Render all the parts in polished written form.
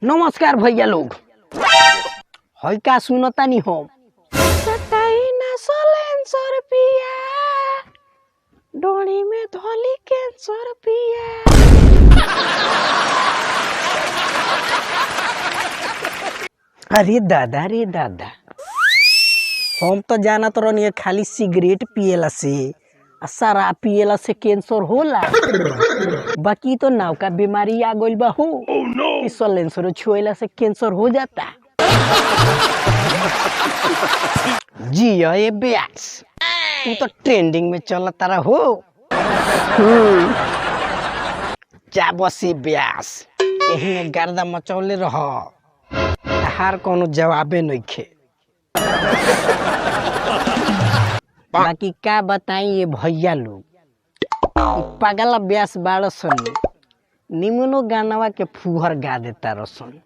नमस्कार भैया लोग, हई का सुनता नहीं हो डोली में धोली कैंसर पिया। अरे दादा रे दादा, हम तो जानत रहनी खाली सिगरेट पियला से शराब पियला से कैंसर होला। बाकी तो नाव का बीमारी आ गइल बा हो। कि सलेंसर छुएला से कैंसर हो जाता। जी ये ब्यास, तू तो ट्रेंडिंग में चलता रहा हो। जा बसी ब्यास, यही में गर्दा मचौले रह, हार कोनो जवाबे नहीं खे। बाकी का बताई ये भैया लोग, पागल ब्यास बाड़ सन निमनो गानवा के फुहर गा देता रसन।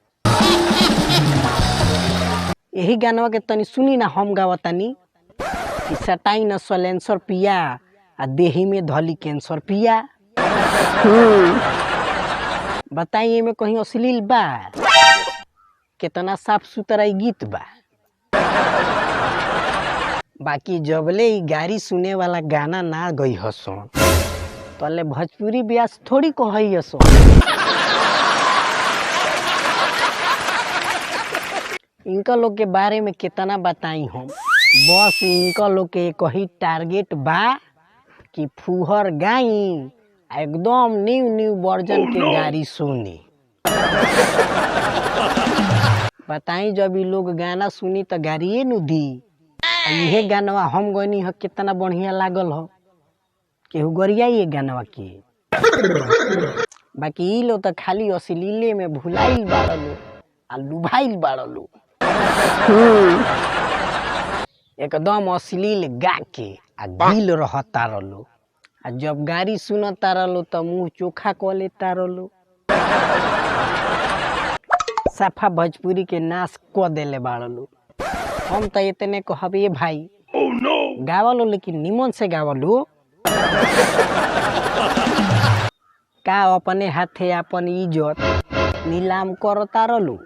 यही गानवा के तनी सुनी ना, हम गावतानी कि सटाई न सलेंसर पिया आ देही में धली कैंसर पिया। बताइए में कहीं अश्लील बा? कितना साफ सुथरा गीत बा। बाकी जबले ही गाड़ी सुने वाला गाना ना गई हसन तले भोजपुरी ब्यास थोड़ी कहई हसन। इनका लोग के बारे में कितना बताई हम, बस इनका लोग के कही टारगेट बा कि फुहर गाई एकदम न्यू वर्जन के गाड़ी सुनी। बताई जब ये लोग गाना सुनी तो गाड़िए नु दी। यह गानवा हम गनी ह कितना बढ़िया लागल हो, केहू गरिया ये गानवा के। बाकी ई लो तो खाली अश्लीले में भुलाइल बाड़लो आ लुभाइल बाड़लो। एकदम अश्लील गा के आ दिल रहता रलो, आ जब गाड़ी सुनता रलो तो मुंह चोखा क लेता रलो। साफा भोजपुरी के नाश क देले बाड़लो। हम तो इतने कहब ये भाई, गावलो लेकिन निमन से गावलो। का अपने हाथे अपन इज्जत नीलाम करता रलो।